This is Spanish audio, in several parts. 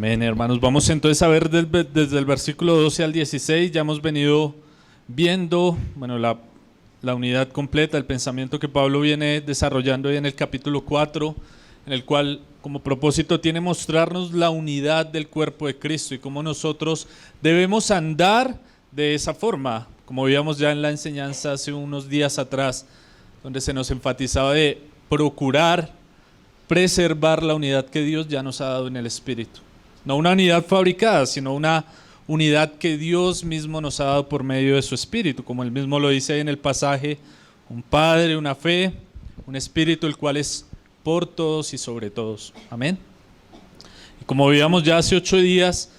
Amén, hermanos. Vamos entonces a ver desde el versículo 12 al 16. Ya hemos venido viendo, la unidad completa, el pensamiento que Pablo viene desarrollando hoy en el capítulo 4, en el cual como propósito tiene mostrarnos la unidad del cuerpo de Cristo y cómo nosotros debemos andar de esa forma, como veíamos ya en la enseñanza hace unos días atrás, donde se nos enfatizaba de procurar preservar la unidad que Dios ya nos ha dado en el Espíritu. No una unidad fabricada, sino una unidad que Dios mismo nos ha dado por medio de su Espíritu, como él mismo lo dice ahí en el pasaje: un Padre, una fe, un Espíritu, el cual es por todos y sobre todos. Amén. Y como veíamos ya hace 8 días,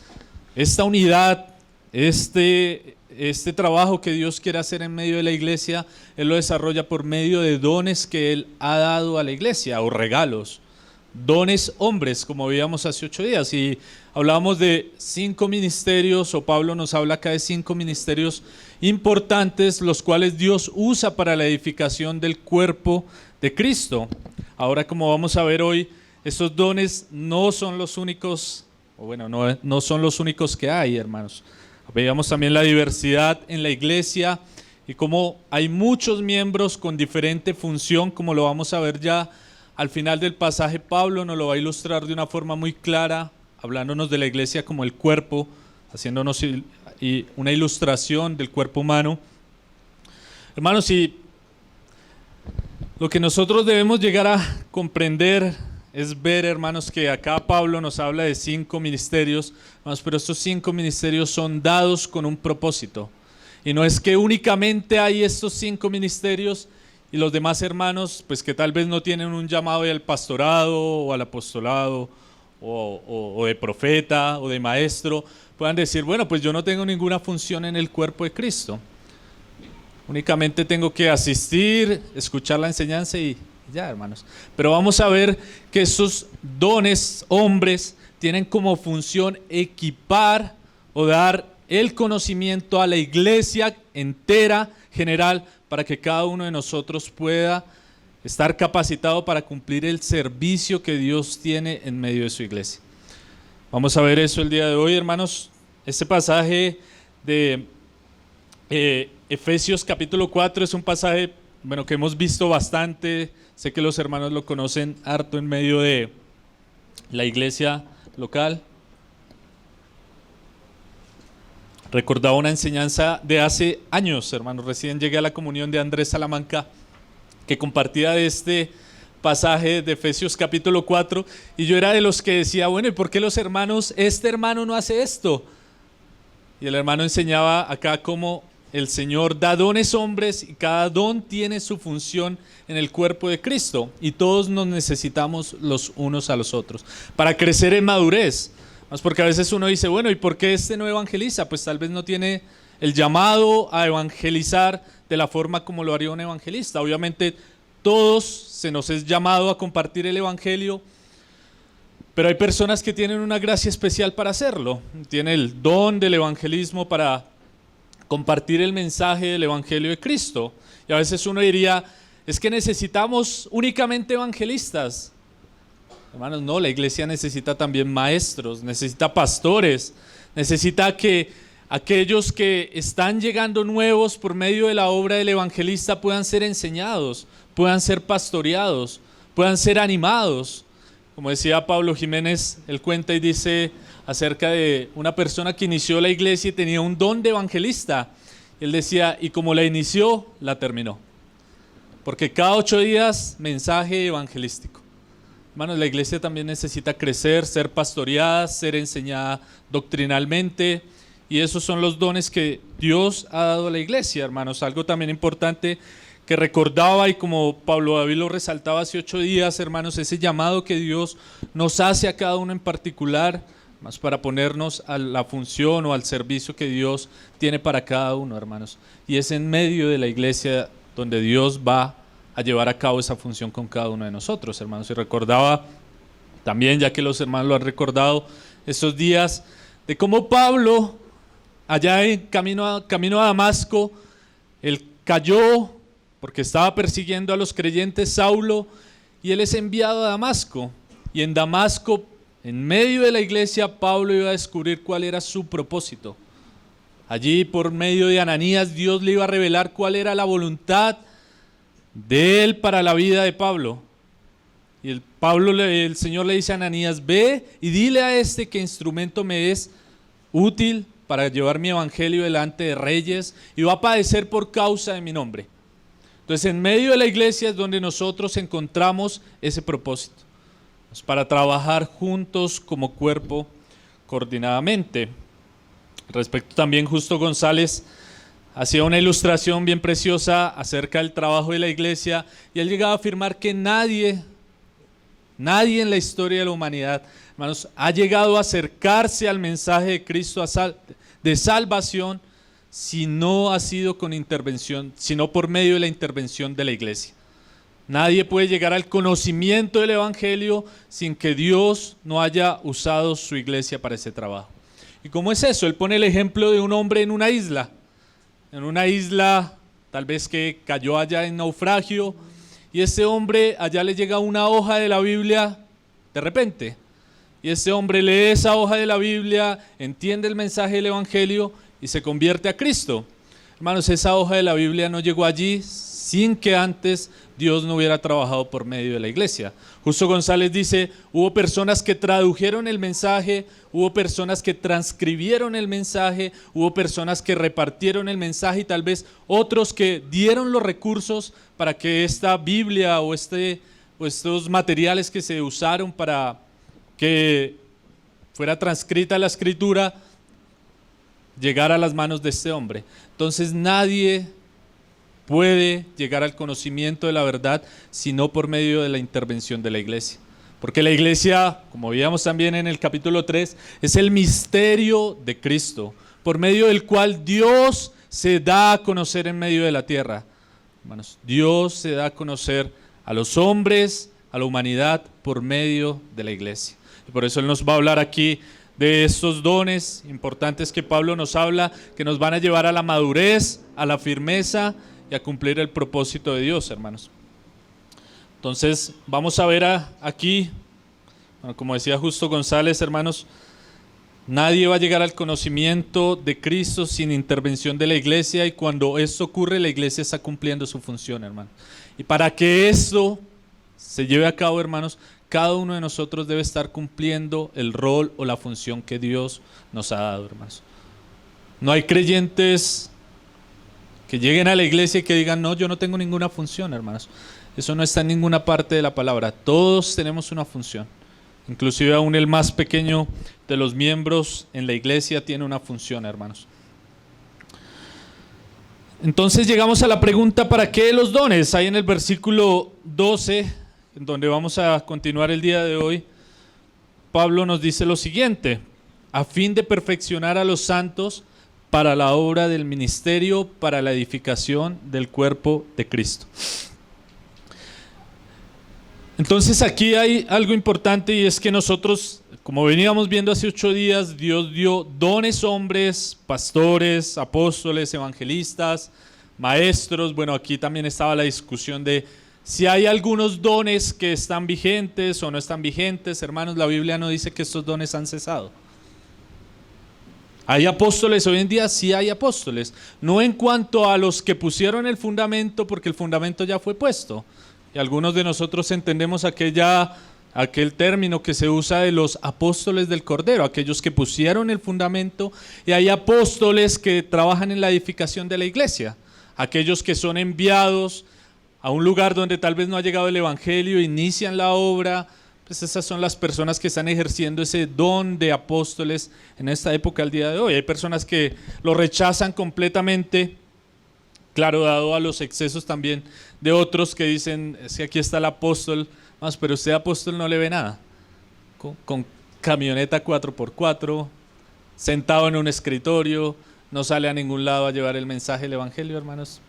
esta unidad, este trabajo que Dios quiere hacer en medio de la iglesia, Él lo desarrolla por medio de dones que Él ha dado a la iglesia, o regalos. Dones hombres, como veíamos hace 8 días, y hablábamos de 5 ministerios, o Pablo nos habla acá de 5 ministerios importantes, los cuales Dios usa para la edificación del cuerpo de Cristo. Ahora, como vamos a ver hoy, estos dones no son los únicos, no son los únicos que hay, hermanos. Veíamos también la diversidad en la iglesia y cómo hay muchos miembros con diferente función, como lo vamos a ver ya al final del pasaje. Pablo nos lo va a ilustrar de una forma muy clara, hablándonos de la iglesia como el cuerpo, haciéndonos una ilustración del cuerpo humano. Hermanos, y lo que nosotros debemos llegar a comprender es ver, hermanos, que acá Pablo nos habla de 5 ministerios, hermanos, pero estos 5 ministerios son dados con un propósito. Y no es que únicamente hay estos 5 ministerios y los demás hermanos, pues que tal vez no tienen un llamado al pastorado o al apostolado o de profeta o de maestro, puedan decir, bueno, pues yo no tengo ninguna función en el cuerpo de Cristo. Únicamente tengo que asistir, escuchar la enseñanza y ya, hermanos. Pero vamos a ver que esos dones hombres tienen como función equipar o dar el conocimiento a la iglesia entera, general, para que cada uno de nosotros pueda estar capacitado para cumplir el servicio que Dios tiene en medio de su iglesia. Vamos a ver eso el día de hoy, hermanos. Este pasaje de Efesios capítulo 4 es un pasaje, que hemos visto bastante. Sé que los hermanos lo conocen harto en medio de la iglesia local. Recordaba una enseñanza de hace años, hermanos. Recién llegué a la comunión de Andrés Salamanca, que compartía de este pasaje de Efesios capítulo 4, y yo era de los que decía, bueno, ¿y por qué este hermano no hace esto? Y el hermano enseñaba acá cómo el Señor da dones hombres y cada don tiene su función en el cuerpo de Cristo, y todos nos necesitamos los unos a los otros para crecer en madurez. Porque a veces uno dice, bueno, ¿y por qué este no evangeliza? Pues tal vez no tiene el llamado a evangelizar de la forma como lo haría un evangelista. Obviamente todos se nos es llamado a compartir el evangelio, pero hay personas que tienen una gracia especial para hacerlo. Tienen el don del evangelismo para compartir el mensaje del evangelio de Cristo. Y a veces uno diría, es que necesitamos únicamente evangelistas. Hermanos, no, la iglesia necesita también maestros, necesita pastores, necesita que aquellos que están llegando nuevos por medio de la obra del evangelista puedan ser enseñados, puedan ser pastoreados, puedan ser animados. Como decía Pablo Jiménez, él cuenta y dice acerca de una persona que inició la iglesia y tenía un don de evangelista. Él decía, y como la inició, la terminó. Porque cada 8 días, mensaje evangelístico. Hermanos, la iglesia también necesita crecer, ser pastoreada, ser enseñada doctrinalmente, y esos son los dones que Dios ha dado a la iglesia, hermanos. Algo también importante que recordaba, y como Pablo David lo resaltaba hace 8 días, hermanos, ese llamado que Dios nos hace a cada uno en particular, más para ponernos a la función o al servicio que Dios tiene para cada uno, hermanos. Y es en medio de la iglesia donde Dios va a llevar a cabo esa función con cada uno de nosotros, hermanos. Y recordaba también, ya que los hermanos lo han recordado, estos días de cómo Pablo, allá en camino a Damasco, él cayó porque estaba persiguiendo a los creyentes, Saulo, y él es enviado a Damasco. Y en Damasco En medio de la iglesia, Pablo iba a descubrir cuál era su propósito. Allí, por medio de Ananías, Dios le iba a revelar cuál era la voluntad de él para la vida de Pablo. Y el Señor le dice a Ananías: ve y dile a este que instrumento me es útil para llevar mi evangelio delante de reyes y va a padecer por causa de mi nombre. Entonces, en medio de la iglesia es donde nosotros encontramos ese propósito. Es para trabajar juntos como cuerpo coordinadamente. Respecto también, Justo González hacía una ilustración bien preciosa acerca del trabajo de la iglesia y él llegaba a afirmar que nadie en la historia de la humanidad, hermanos, ha llegado a acercarse al mensaje de Cristo de salvación si no ha sido con intervención, sino por medio de la intervención de la iglesia. Nadie puede llegar al conocimiento del evangelio sin que Dios no haya usado su iglesia para ese trabajo. ¿Y cómo es eso? Él pone el ejemplo de un hombre en una isla tal vez que cayó allá en naufragio, y ese hombre allá le llega una hoja de la Biblia de repente, y ese hombre lee esa hoja de la Biblia, entiende el mensaje del evangelio y se convierte a Cristo. Hermanos, esa hoja de la Biblia no llegó allí sin que antes Dios no hubiera trabajado por medio de la iglesia. Justo González dice: hubo personas que tradujeron el mensaje, hubo personas que transcribieron el mensaje, hubo personas que repartieron el mensaje y tal vez otros que dieron los recursos para que esta Biblia o estos materiales que se usaron para que fuera transcrita la escritura llegara a las manos de este hombre. Entonces nadie puede llegar al conocimiento de la verdad sino por medio de la intervención de la iglesia. Porque la iglesia, como veíamos también en el capítulo 3, es el misterio de Cristo, por medio del cual Dios se da a conocer en medio de la tierra. Hermanos, Dios se da a conocer a los hombres, a la humanidad, por medio de la iglesia. Y por eso Él nos va a hablar aquí de estos dones importantes que Pablo nos habla, que nos van a llevar a la madurez, a la firmeza y a cumplir el propósito de Dios, hermanos. Entonces vamos a ver aquí, bueno, como decía Justo González, hermanos, nadie va a llegar al conocimiento de Cristo sin intervención de la iglesia, y cuando esto ocurre, la iglesia está cumpliendo su función, hermanos. Y para que esto se lleve a cabo, hermanos, cada uno de nosotros debe estar cumpliendo el rol o la función que Dios nos ha dado, hermanos. No hay creyentes que lleguen a la iglesia y que digan: no, yo no tengo ninguna función, hermanos. Eso no está en ninguna parte de la palabra. Todos tenemos una función. Inclusive aún el más pequeño de los miembros en la iglesia tiene una función, hermanos. Entonces llegamos a la pregunta: ¿para qué los dones? Ahí en el versículo 12, en donde vamos a continuar el día de hoy, Pablo nos dice lo siguiente: a fin de perfeccionar a los santos para la obra del ministerio, para la edificación del cuerpo de Cristo. Entonces aquí hay algo importante, y es que nosotros, como veníamos viendo hace 8 días, Dios dio dones hombres, pastores, apóstoles, evangelistas, maestros. Bueno, aquí también estaba la discusión de si hay algunos dones que están vigentes o no están vigentes. Hermanos, la Biblia no dice que estos dones han cesado. ¿Hay apóstoles hoy en día? Sí hay apóstoles. No en cuanto a los que pusieron el fundamento, porque el fundamento ya fue puesto. Y algunos de nosotros entendemos aquel término que se usa de los apóstoles del Cordero, aquellos que pusieron el fundamento, y hay apóstoles que trabajan en la edificación de la iglesia, aquellos que son enviados a un lugar donde tal vez no ha llegado el evangelio, inician la obra. Pues esas son las personas que están ejerciendo ese don de apóstoles en esta época, al día de hoy. Hay personas que lo rechazan completamente, claro, dado a los excesos también de otros que dicen: es que aquí está el apóstol, pero usted apóstol no le ve nada, con camioneta 4x4, sentado en un escritorio, no sale a ningún lado a llevar el mensaje del evangelio, hermanos.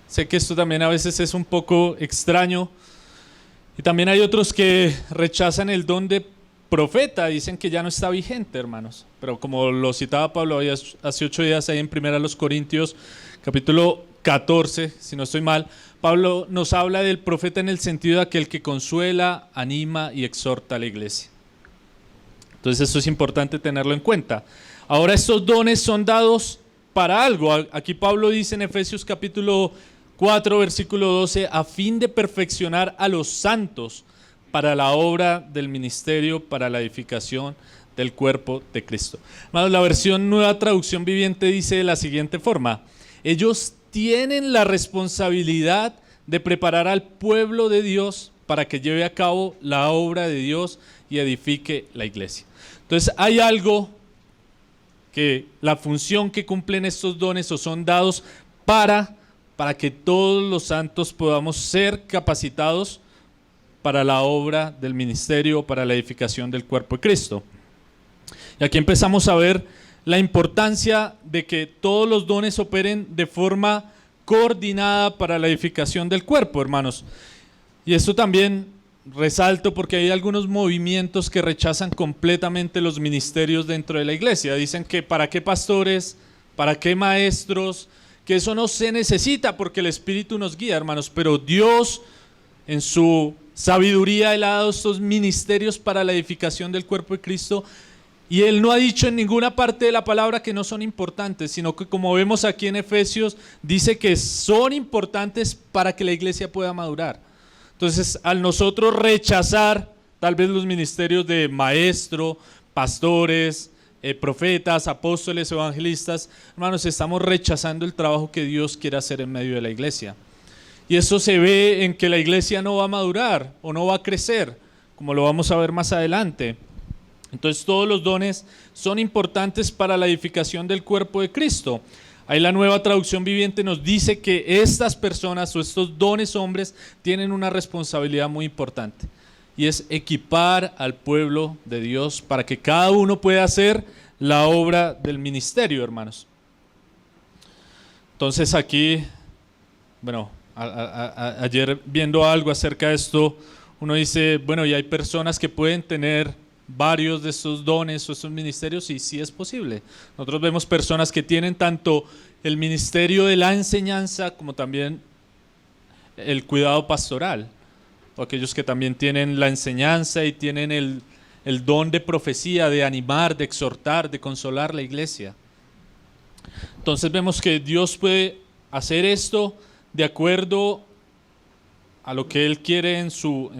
Sé que esto también a veces es un poco extraño. Y también hay otros que rechazan el don de profeta, dicen que ya no está vigente, hermanos. Pero como lo citaba Pablo hace 8 días ahí en 1 Corintios, capítulo 14, si no estoy mal, Pablo nos habla del profeta en el sentido de aquel que consuela, anima y exhorta a la iglesia. Entonces eso es importante tenerlo en cuenta. Ahora estos dones son dados para algo. Aquí Pablo dice en Efesios capítulo 4, versículo 12, a fin de perfeccionar a los santos para la obra del ministerio, para la edificación del cuerpo de Cristo. La versión Nueva Traducción Viviente dice de la siguiente forma: ellos tienen la responsabilidad de preparar al pueblo de Dios para que lleve a cabo la obra de Dios y edifique la iglesia. Entonces hay algo que la función que cumplen estos dones o son dados para que todos los santos podamos ser capacitados para la obra del ministerio, para la edificación del cuerpo de Cristo. Y aquí empezamos a ver la importancia de que todos los dones operen de forma coordinada para la edificación del cuerpo, hermanos. Y esto también resalto porque hay algunos movimientos que rechazan completamente los ministerios dentro de la iglesia. Dicen que para qué pastores, para qué maestros, que eso no se necesita porque el Espíritu nos guía, hermanos. Pero Dios en su sabiduría Él ha dado estos ministerios para la edificación del cuerpo de Cristo. Y Él no ha dicho en ninguna parte de la palabra que no son importantes, sino que como vemos aquí en Efesios, dice que son importantes para que la iglesia pueda madurar. Entonces, al nosotros rechazar tal vez los ministerios de maestro, pastores, profetas, apóstoles, evangelistas, hermanos, estamos rechazando el trabajo que Dios quiere hacer en medio de la iglesia. Y eso se ve en que la iglesia no va a madurar o no va a crecer, como lo vamos a ver más adelante. Entonces todos los dones son importantes para la edificación del cuerpo de Cristo. Ahí la Nueva Traducción Viviente nos dice que estas personas o estos dones hombres tienen una responsabilidad muy importante y es equipar al pueblo de Dios para que cada uno pueda hacer la obra del ministerio, hermanos. Entonces aquí, bueno, ayer viendo algo acerca de esto, uno dice, bueno, y hay personas que pueden tener varios de estos dones o estos ministerios, y sí es posible. Nosotros vemos personas que tienen tanto el ministerio de la enseñanza como también el cuidado pastoral, o aquellos que también tienen la enseñanza y tienen el don de profecía, de animar, de exhortar, de consolar la iglesia. Entonces vemos que Dios puede hacer esto de acuerdo a lo que Él quiere en su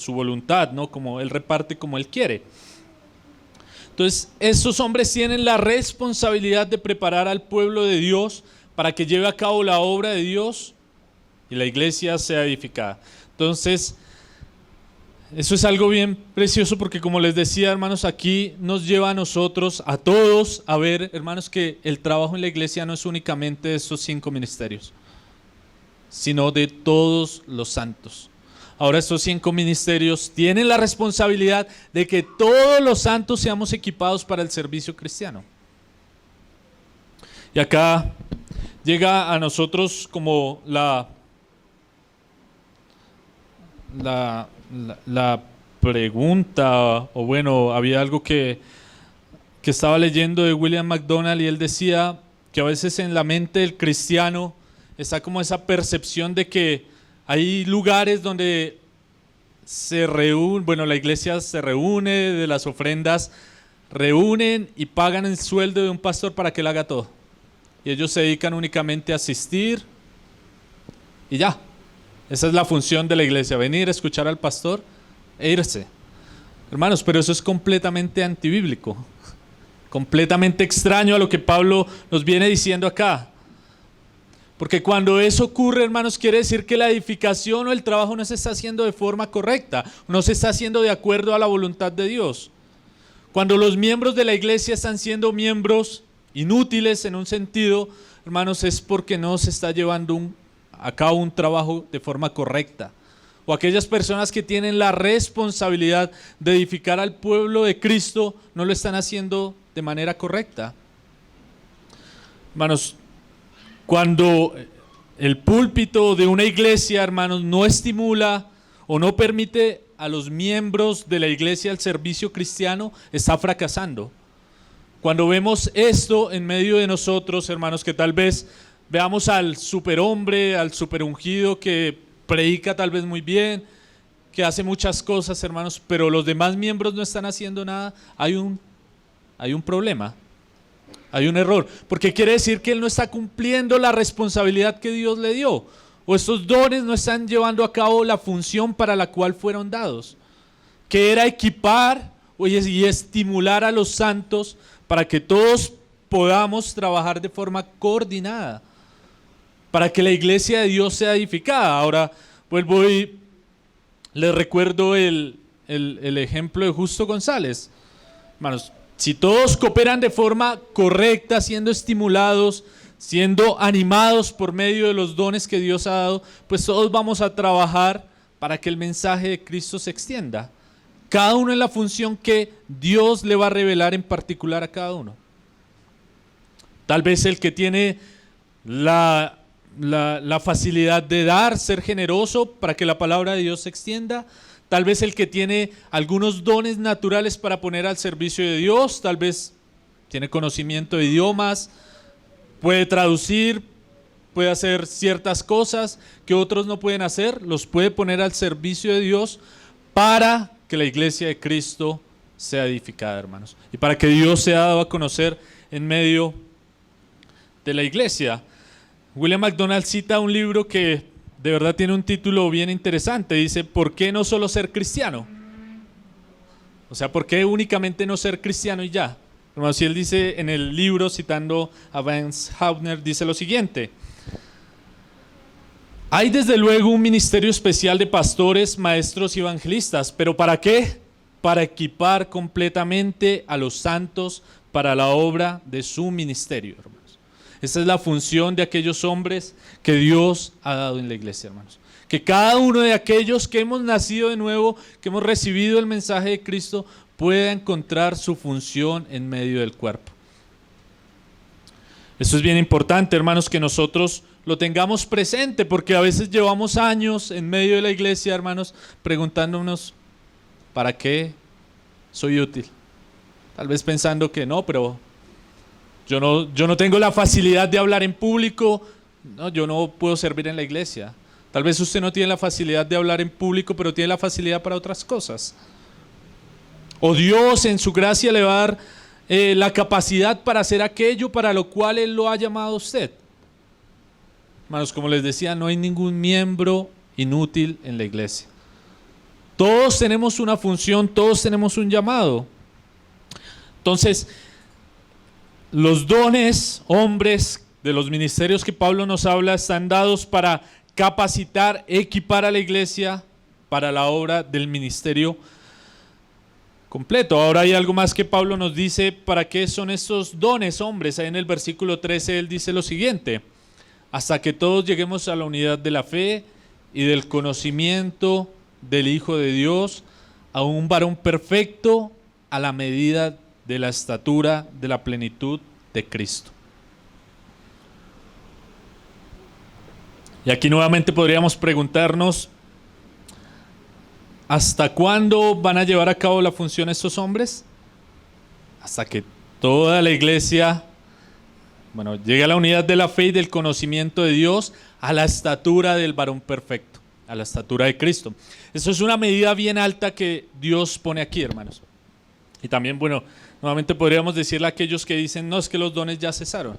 voluntad, ¿no? Como Él reparte como Él quiere. Entonces, estos hombres tienen la responsabilidad de preparar al pueblo de Dios para que lleve a cabo la obra de Dios y la iglesia sea edificada. Entonces, eso es algo bien precioso porque, como les decía, hermanos, aquí nos lleva a nosotros, a todos, a ver, hermanos, que el trabajo en la iglesia no es únicamente de estos 5 ministerios, sino de todos los santos. Ahora estos 5 ministerios tienen la responsabilidad de que todos los santos seamos equipados para el servicio cristiano. Y acá llega a nosotros como la pregunta, o bueno, había algo que estaba leyendo de William MacDonald y él decía que a veces en la mente del cristiano está como esa percepción de que hay lugares donde se reúne, bueno, la iglesia se reúne, de las ofrendas reúnen y pagan el sueldo de un pastor para que él haga todo. Y ellos se dedican únicamente a asistir y ya. Esa es la función de la iglesia, venir a escuchar al pastor e irse. Hermanos, pero eso es completamente antibíblico, completamente extraño a lo que Pablo nos viene diciendo acá. Porque cuando eso ocurre, hermanos, quiere decir que la edificación o el trabajo no se está haciendo de forma correcta, no se está haciendo de acuerdo a la voluntad de Dios. Cuando los miembros de la iglesia están siendo miembros inútiles en un sentido, hermanos, es porque no se está llevando a cabo un trabajo de forma correcta. O aquellas personas que tienen la responsabilidad de edificar al pueblo de Cristo no lo están haciendo de manera correcta. Hermanos, cuando el púlpito de una iglesia, hermanos, no estimula o no permite a los miembros de la iglesia el servicio cristiano, está fracasando. Cuando vemos esto en medio de nosotros, hermanos, que tal vez veamos al superhombre, al superungido que predica tal vez muy bien, que hace muchas cosas, hermanos, pero los demás miembros no están haciendo nada, hay un problema, hay un error, porque quiere decir que él no está cumpliendo la responsabilidad que Dios le dio, o estos dones no están llevando a cabo la función para la cual fueron dados, que era equipar y estimular a los santos para que todos podamos trabajar de forma coordinada, para que la iglesia de Dios sea edificada. Ahora vuelvo y les recuerdo el ejemplo de Justo González. Hermanos, si todos cooperan de forma correcta, siendo estimulados, siendo animados por medio de los dones que Dios ha dado, pues todos vamos a trabajar para que el mensaje de Cristo se extienda. Cada uno en la función que Dios le va a revelar en particular a cada uno. Tal vez el que tiene la facilidad de dar, ser generoso para que la palabra de Dios se extienda. Tal vez el que tiene algunos dones naturales para poner al servicio de Dios, tal vez tiene conocimiento de idiomas, puede traducir, puede hacer ciertas cosas que otros no pueden hacer, los puede poner al servicio de Dios para que la iglesia de Cristo sea edificada, hermanos, y para que Dios sea dado a conocer en medio de la iglesia. William MacDonald cita un libro que de verdad tiene un título bien interesante. Dice, ¿por qué no solo ser cristiano? O sea, ¿por qué únicamente no ser cristiano y ya? Hermano, si él dice en el libro, citando a Vance Havner, dice lo siguiente: hay desde luego un ministerio especial de pastores, maestros y evangelistas, pero ¿para qué? Para equipar completamente a los santos para la obra de su ministerio, hermanos. Esa es la función de aquellos hombres que Dios ha dado en la iglesia, hermanos. Que cada uno de aquellos que hemos nacido de nuevo, que hemos recibido el mensaje de Cristo, pueda encontrar su función en medio del cuerpo. Esto es bien importante, hermanos, que nosotros lo tengamos presente, porque a veces llevamos años en medio de la iglesia, hermanos, preguntándonos, ¿para qué soy útil? Tal vez pensando que no, pero yo no tengo la facilidad de hablar en público, no, yo no puedo servir en la iglesia. Tal vez usted no tiene la facilidad de hablar en público, pero tiene la facilidad para otras cosas. O Dios en su gracia le va a dar la capacidad para hacer aquello para lo cual Él lo ha llamado a usted. Hermanos, como les decía, no hay ningún miembro inútil en la iglesia. Todos tenemos una función, todos tenemos un llamado. Entonces, los dones, hombres, de los ministerios que Pablo nos habla, están dados para capacitar, equipar a la iglesia para la obra del ministerio completo. Ahora hay algo más que Pablo nos dice, ¿para qué son estos dones, hombres? Ahí en el versículo 13 él dice lo siguiente: hasta que todos lleguemos a la unidad de la fe y del conocimiento del Hijo de Dios, a un varón perfecto, a la medida de la estatura de la plenitud de Cristo. Y aquí nuevamente podríamos preguntarnos, ¿hasta cuándo van a llevar a cabo la función estos hombres? Hasta que toda la iglesia, llegue a la unidad de la fe y del conocimiento de Dios, a la estatura del varón perfecto, a la estatura de Cristo. Eso es una medida bien alta que Dios pone aquí, hermanos. Y también, nuevamente podríamos decirle a aquellos que dicen, no, es que los dones ya cesaron.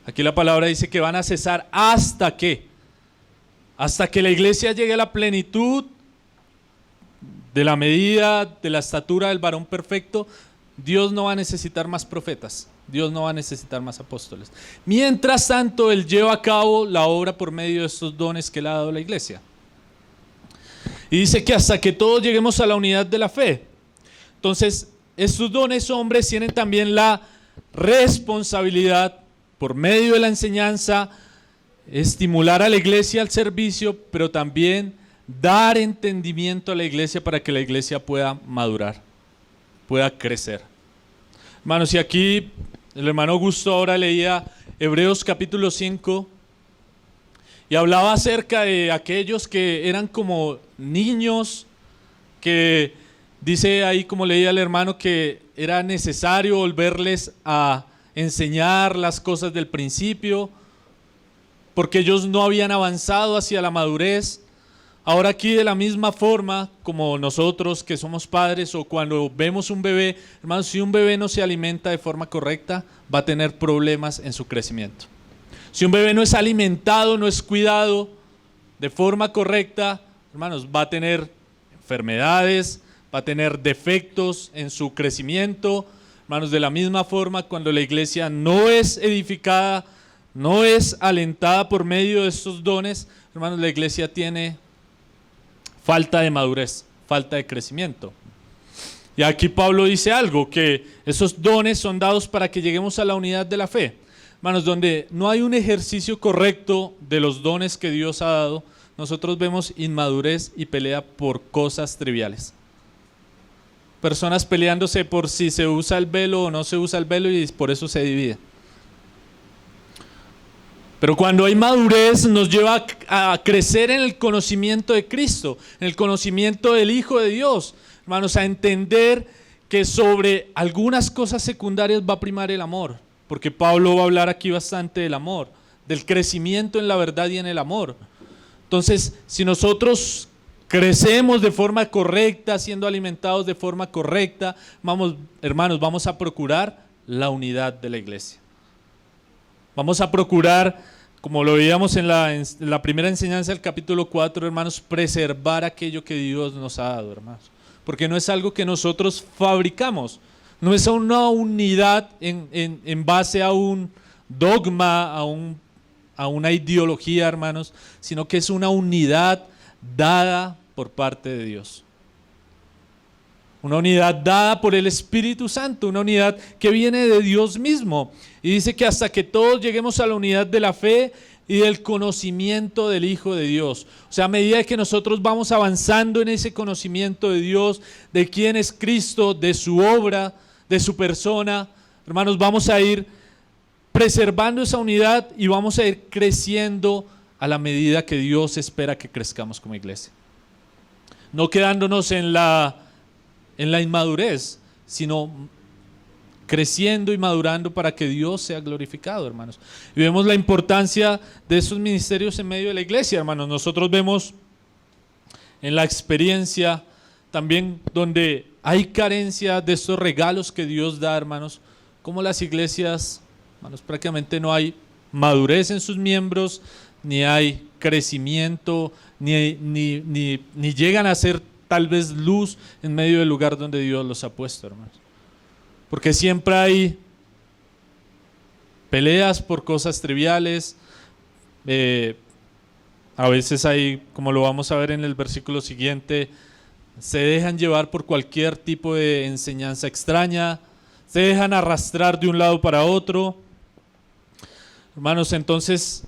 Aquí la palabra dice que van a cesar hasta que la iglesia llegue a la plenitud de la medida, de la estatura del varón perfecto. Dios no va a necesitar más profetas, Dios no va a necesitar más apóstoles. Mientras tanto, Él lleva a cabo la obra por medio de estos dones que le ha dado la iglesia. Y dice que hasta que todos lleguemos a la unidad de la fe. Entonces, estos dones, hombres, tienen también la responsabilidad, por medio de la enseñanza, estimular a la iglesia al servicio, pero también dar entendimiento a la iglesia para que la iglesia pueda madurar, pueda crecer. Hermanos, y aquí el hermano Augusto ahora leía Hebreos capítulo 5 y hablaba acerca de aquellos que eran como niños, que dice ahí, como leía el hermano, que era necesario volverles a enseñar las cosas del principio, porque ellos no habían avanzado hacia la madurez. Ahora aquí de la misma forma como nosotros que somos padres o cuando vemos un bebé, hermanos, si un bebé no se alimenta de forma correcta, va a tener problemas en su crecimiento. Si un bebé no es alimentado, no es cuidado de forma correcta, hermanos, va a tener enfermedades, va a tener defectos en su crecimiento. Hermanos, de la misma forma, cuando la iglesia no es edificada, no es alentada por medio de estos dones, hermanos, la iglesia tiene falta de madurez, falta de crecimiento. Y aquí Pablo dice algo, que esos dones son dados para que lleguemos a la unidad de la fe. Hermanos, donde no hay un ejercicio correcto de los dones que Dios ha dado, nosotros vemos inmadurez y pelea por cosas triviales. Personas peleándose por si se usa el velo o no se usa el velo y por eso se divide. Pero cuando hay madurez nos lleva a crecer en el conocimiento de Cristo, en el conocimiento del Hijo de Dios. Hermanos, a entender que sobre algunas cosas secundarias va a primar el amor. Porque Pablo va a hablar aquí bastante del amor, del crecimiento en la verdad y en el amor. Entonces, si nosotros crecemos de forma correcta, siendo alimentados de forma correcta, hermanos, vamos a procurar la unidad de la iglesia. Vamos a procurar, como lo veíamos en la primera enseñanza del capítulo 4, hermanos, preservar aquello que Dios nos ha dado, hermanos. Porque no es algo que nosotros fabricamos, no es una unidad en base a un dogma, a una ideología, hermanos, sino que es una unidad dada por parte de Dios. Una unidad dada por el Espíritu Santo, una unidad que viene de Dios mismo. Y dice que hasta que todos lleguemos a la unidad de la fe y del conocimiento del Hijo de Dios. O sea, a medida que nosotros vamos avanzando en ese conocimiento de Dios, de quién es Cristo, de su obra, de su persona, hermanos, vamos a ir preservando esa unidad y vamos a ir creciendo a la medida que Dios espera que crezcamos como iglesia. No quedándonos en la inmadurez, sino creciendo y madurando para que Dios sea glorificado, hermanos. Y vemos la importancia de esos ministerios en medio de la iglesia, hermanos. Nosotros vemos en la experiencia también donde hay carencia de estos regalos que Dios da, hermanos, como las iglesias, hermanos, prácticamente no hay madurez en sus miembros, ni hay crecimiento, ni llegan a ser tal vez luz en medio del lugar donde Dios los ha puesto, hermanos. Porque siempre hay peleas por cosas triviales, a veces hay, como lo vamos a ver en el versículo siguiente, se dejan llevar por cualquier tipo de enseñanza extraña, se dejan arrastrar de un lado para otro. Hermanos, entonces,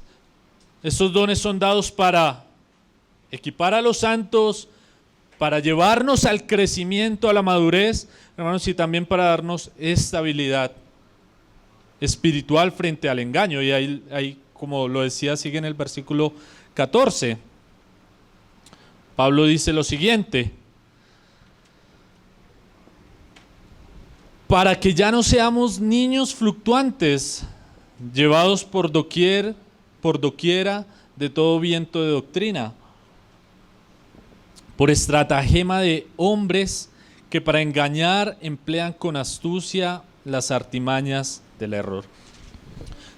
estos dones son dados para equipar a los santos, para llevarnos al crecimiento, a la madurez, hermanos, y también para darnos estabilidad espiritual frente al engaño. Y ahí, como lo decía, sigue en el versículo 14. Pablo dice lo siguiente: para que ya no seamos niños fluctuantes, llevados por doquiera de todo viento de doctrina, por estratagema de hombres que para engañar emplean con astucia las artimañas del error.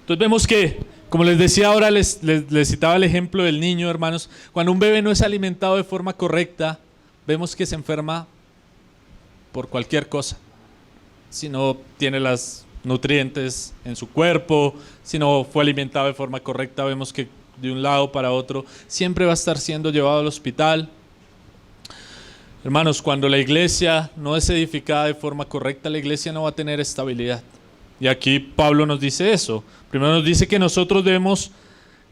Entonces vemos que, como les decía ahora, les citaba el ejemplo del niño, hermanos. Cuando un bebé no es alimentado de forma correcta, vemos que se enferma por cualquier cosa. Si no tiene los nutrientes en su cuerpo, si no fue alimentado de forma correcta, vemos que de un lado para otro siempre va a estar siendo llevado al hospital. Hermanos, cuando la iglesia no es edificada de forma correcta, la iglesia no va a tener estabilidad. Y aquí Pablo nos dice eso. Primero nos dice que nosotros debemos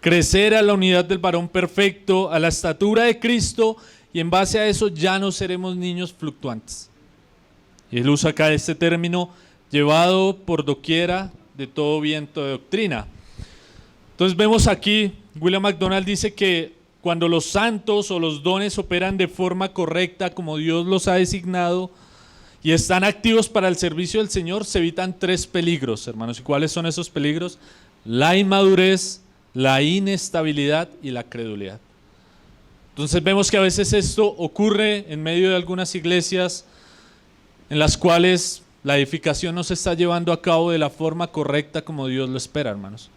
crecer a la unidad del varón perfecto, a la estatura de Cristo, y en base a eso ya no seremos niños fluctuantes. Y él usa acá este término, llevado por doquiera de todo viento de doctrina. Entonces vemos aquí, William MacDonald dice que cuando los santos o los dones operan de forma correcta como Dios los ha designado y están activos para el servicio del Señor, se evitan 3 peligros, hermanos. ¿Y cuáles son esos peligros? La inmadurez, la inestabilidad y la credulidad. Entonces vemos que a veces esto ocurre en medio de algunas iglesias en las cuales la edificación no se está llevando a cabo de la forma correcta como Dios lo espera, hermanos.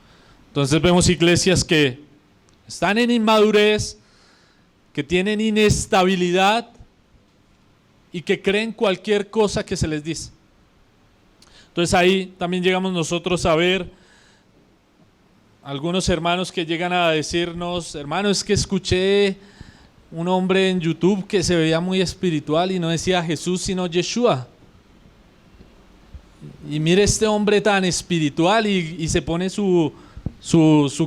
Entonces vemos iglesias que están en inmadurez, que tienen inestabilidad y que creen cualquier cosa que se les dice. Entonces ahí también llegamos nosotros a ver algunos hermanos que llegan a decirnos: hermano, es que escuché un hombre en YouTube que se veía muy espiritual y no decía Jesús sino Yeshua. Y mire este hombre tan espiritual y se pone su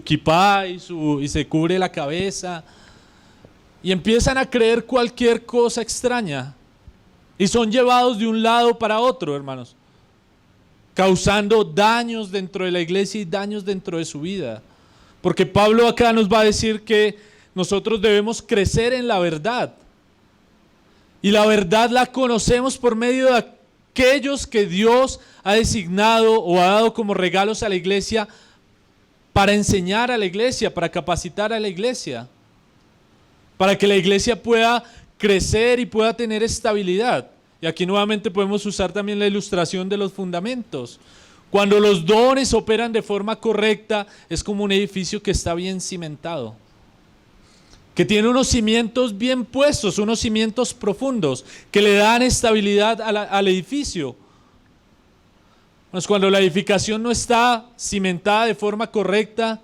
kipá y se cubre la cabeza. Y empiezan a creer cualquier cosa extraña. Y son llevados de un lado para otro, hermanos, causando daños dentro de la iglesia y daños dentro de su vida. Porque Pablo acá nos va a decir que nosotros debemos crecer en la verdad. Y la verdad la conocemos por medio de aquellos que Dios ha designado o ha dado como regalos a la iglesia para enseñar a la iglesia, para capacitar a la iglesia, para que la iglesia pueda crecer y pueda tener estabilidad. Y aquí nuevamente podemos usar también la ilustración de los fundamentos. Cuando los dones operan de forma correcta, es como un edificio que está bien cimentado, que tiene unos cimientos bien puestos, unos cimientos profundos, que le dan estabilidad al edificio. Pues cuando la edificación no está cimentada de forma correcta,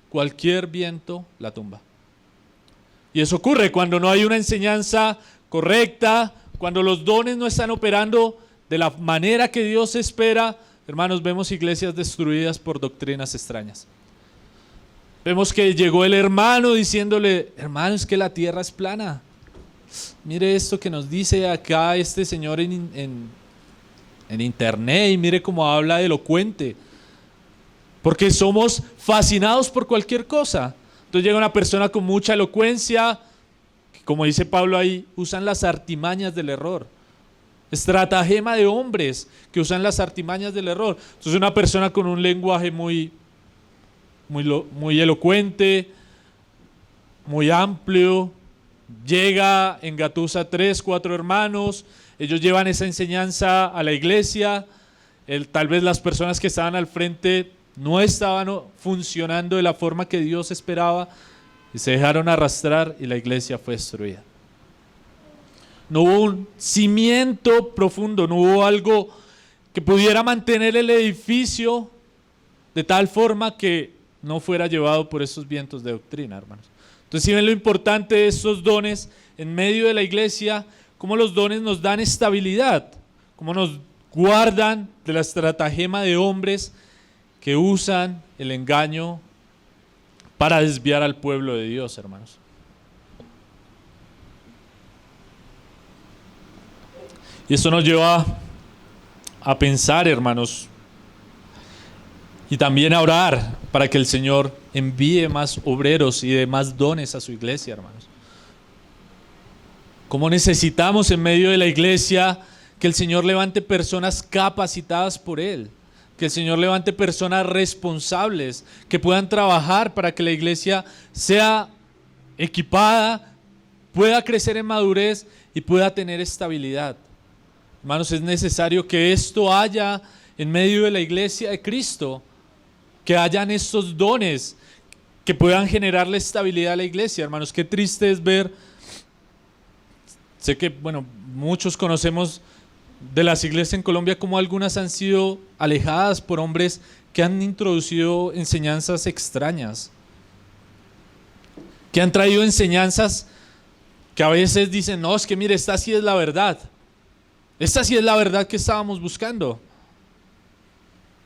cualquier viento la tumba. Y eso ocurre cuando no hay una enseñanza correcta, cuando los dones no están operando de la manera que Dios espera. Hermanos, vemos iglesias destruidas por doctrinas extrañas. Vemos que llegó el hermano diciéndole: hermano, es que la tierra es plana. Mire esto que nos dice acá este señor en internet, y mire cómo habla de elocuente. Porque somos fascinados por cualquier cosa. Entonces llega una persona con mucha elocuencia, que, como dice Pablo ahí, usan las artimañas del error. Estratagema de hombres que usan las artimañas del error. Entonces una persona con un lenguaje muy elocuente, muy amplio, llega, engatusa 3, 4 hermanos, ellos llevan esa enseñanza a la iglesia, tal vez las personas que estaban al frente no estaban funcionando de la forma que Dios esperaba y se dejaron arrastrar y la iglesia fue destruida. No hubo un cimiento profundo, no hubo algo que pudiera mantener el edificio de tal forma que no fuera llevado por esos vientos de doctrina, hermanos. Entonces, si ven lo importante de estos dones en medio de la iglesia, cómo los dones nos dan estabilidad, cómo nos guardan de la estratagema de hombres que usan el engaño para desviar al pueblo de Dios, hermanos. Y esto nos lleva a pensar, hermanos, y también a orar para que el Señor envíe más obreros y dé más dones a su iglesia, hermanos. Como necesitamos en medio de la iglesia que el Señor levante personas capacitadas por Él, que el Señor levante personas responsables que puedan trabajar para que la iglesia sea equipada, pueda crecer en madurez y pueda tener estabilidad. Hermanos, es necesario que esto haya en medio de la iglesia de Cristo, que hayan estos dones que puedan generarle estabilidad a la iglesia. Hermanos, qué triste es ver, sé que, muchos conocemos de las iglesias en Colombia como algunas han sido alejadas por hombres que han introducido enseñanzas extrañas, que han traído enseñanzas que a veces dicen: no, es que mire, esta sí es la verdad. Esta sí es la verdad que estábamos buscando.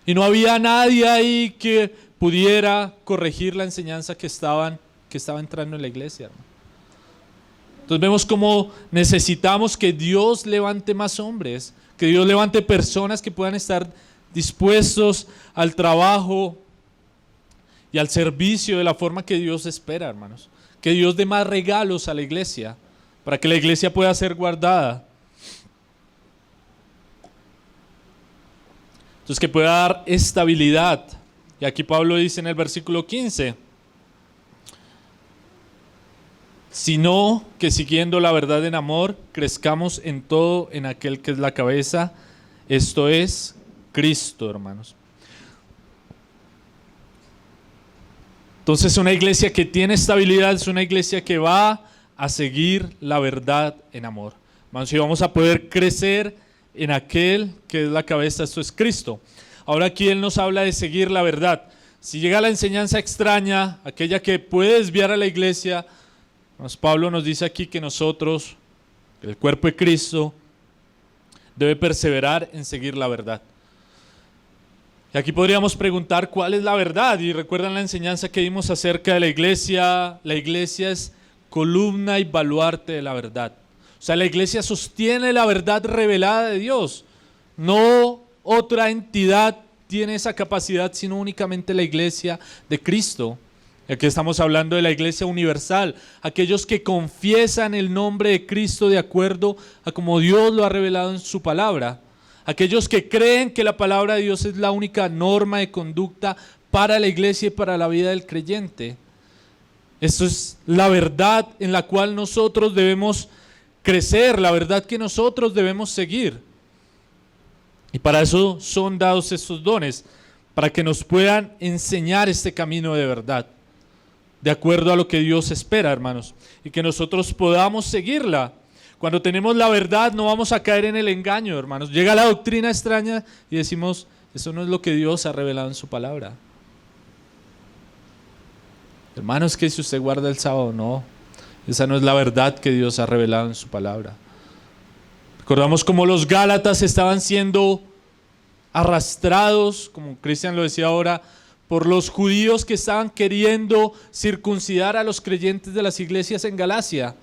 Y no había nadie ahí que pudiera corregir la enseñanza que estaba entrando en la iglesia, hermano. Entonces vemos cómo necesitamos que Dios levante más hombres, que Dios levante personas que puedan estar dispuestos al trabajo y al servicio de la forma que Dios espera, hermanos. Que Dios dé más regalos a la iglesia para que la iglesia pueda ser guardada. Entonces, que pueda dar estabilidad. Y aquí Pablo dice en el versículo 15: sino que siguiendo la verdad en amor, crezcamos en todo en aquel que es la cabeza, esto es Cristo, hermanos. Entonces, una iglesia que tiene estabilidad es una iglesia que va a seguir la verdad en amor. Hermanos, y vamos a poder crecer en aquel que es la cabeza, esto es Cristo. Ahora aquí Él nos habla de seguir la verdad. Si llega la enseñanza extraña, aquella que puede desviar a la iglesia, Pablo nos dice aquí que nosotros, el cuerpo de Cristo, debe perseverar en seguir la verdad. Y aquí podríamos preguntar cuál es la verdad. Y recuerdan la enseñanza que dimos acerca de la iglesia. La iglesia es columna y baluarte de la verdad. O sea, la iglesia sostiene la verdad revelada de Dios. No otra entidad tiene esa capacidad, sino únicamente la iglesia de Cristo. Aquí estamos hablando de la iglesia universal, aquellos que confiesan el nombre de Cristo de acuerdo a como Dios lo ha revelado en su palabra. Aquellos que creen que la palabra de Dios es la única norma de conducta para la iglesia y para la vida del creyente. Esto es la verdad en la cual nosotros debemos crecer, la verdad que nosotros debemos seguir. Y para eso son dados estos dones, para que nos puedan enseñar este camino de verdad, de acuerdo a lo que Dios espera, hermanos, y que nosotros podamos seguirla. Cuando tenemos la verdad no vamos a caer en el engaño, hermanos. Llega la doctrina extraña y decimos, eso no es lo que Dios ha revelado en su palabra. Hermanos, que si usted guarda el sábado, no. Esa no es la verdad que Dios ha revelado en su palabra. Recordamos cómo los Gálatas estaban siendo arrastrados, como Cristian lo decía ahora, por los judíos que estaban queriendo circuncidar a los creyentes de las iglesias en Galacia.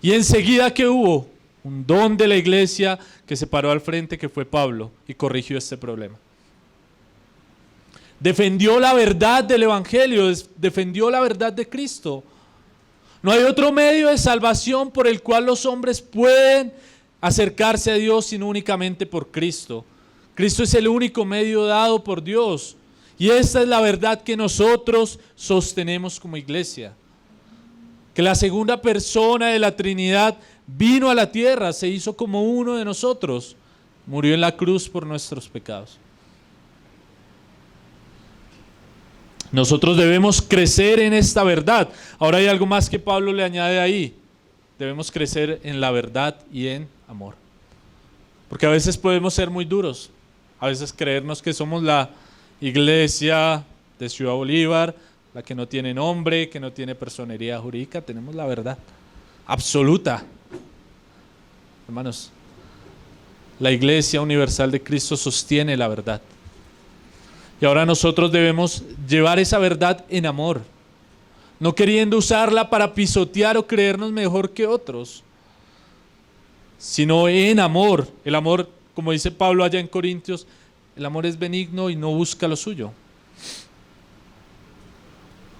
Y enseguida, ¿qué hubo? Un don de la iglesia que se paró al frente, que fue Pablo, y corrigió este problema. Defendió la verdad del evangelio, defendió la verdad de Cristo. No hay otro medio de salvación por el cual los hombres pueden acercarse a Dios sino únicamente por Cristo. Cristo es el único medio dado por Dios. Y esta es la verdad que nosotros sostenemos como iglesia. Que la segunda persona de la Trinidad vino a la tierra, se hizo como uno de nosotros, murió en la cruz por nuestros pecados. Nosotros debemos crecer en esta verdad. Ahora hay algo más que Pablo le añade ahí. Debemos crecer en la verdad y en amor. Porque a veces podemos ser muy duros. A veces creernos que somos la iglesia de Ciudad Bolívar, la que no tiene nombre, que no tiene personería jurídica. Tenemos la verdad absoluta. Hermanos, la iglesia universal de Cristo sostiene la verdad. Y ahora nosotros debemos llevar esa verdad en amor, no queriendo usarla para pisotear o creernos mejor que otros, sino en amor. El amor, como dice Pablo allá en Corintios, el amor es benigno y no busca lo suyo.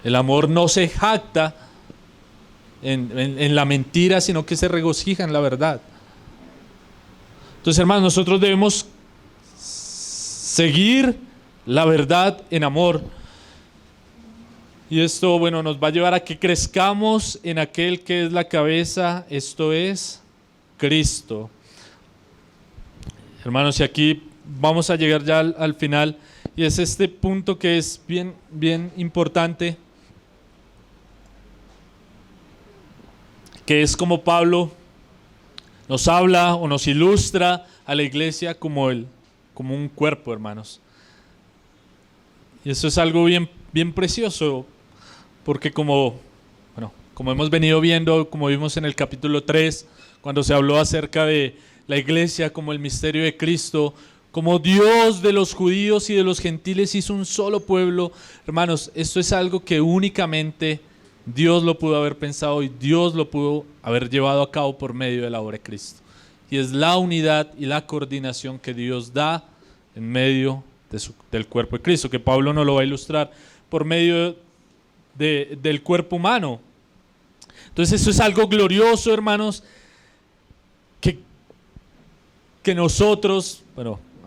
El amor no se jacta en la mentira, sino que se regocija en la verdad. Entonces, hermanos, nosotros debemos seguir la verdad en amor. Y esto, bueno, nos va a llevar a que crezcamos en aquel que es la cabeza, esto es Cristo. Hermanos, y aquí vamos a llegar ya al final, y es este punto que es bien importante, que es como Pablo nos habla o nos ilustra a la iglesia como un cuerpo, hermanos. Y eso es algo bien precioso, porque como hemos venido viendo, como vimos en el capítulo 3, cuando se habló acerca de la iglesia como el misterio de Cristo, como Dios de los judíos y de los gentiles hizo un solo pueblo. Hermanos, esto es algo que únicamente Dios lo pudo haber pensado y Dios lo pudo haber llevado a cabo por medio de la obra de Cristo. Y es la unidad y la coordinación que Dios da en medio del cuerpo de Cristo, que Pablo nos lo va a ilustrar por medio del cuerpo humano. Entonces eso es algo glorioso, hermanos, que nosotros,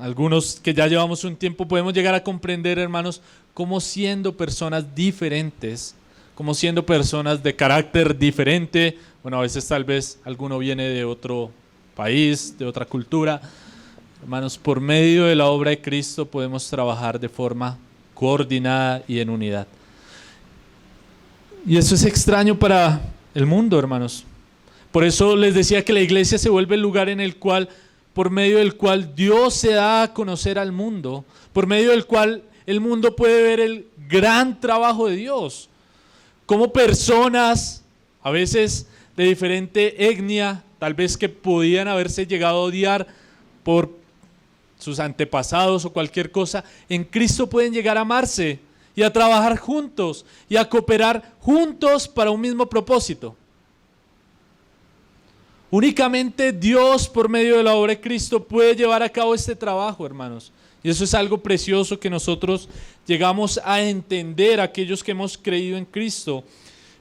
algunos que ya llevamos un tiempo, podemos llegar a comprender, hermanos, cómo siendo personas diferentes, como siendo personas de carácter diferente. Bueno, a veces tal vez alguno viene de otro país, de otra cultura. Hermanos, por medio de la obra de Cristo podemos trabajar de forma coordinada y en unidad. Y eso es extraño para el mundo, hermanos. Por eso les decía que la iglesia se vuelve el lugar en el cual, por medio del cual Dios se da a conocer al mundo, por medio del cual el mundo puede ver el gran trabajo de Dios. Como personas, a veces de diferente etnia, tal vez que podían haberse llegado a odiar por sus antepasados o cualquier cosa, en Cristo pueden llegar a amarse y a trabajar juntos y a cooperar juntos para un mismo propósito. Únicamente Dios, por medio de la obra de Cristo, puede llevar a cabo este trabajo, hermanos. Y eso es algo precioso que nosotros llegamos a entender, aquellos que hemos creído en Cristo.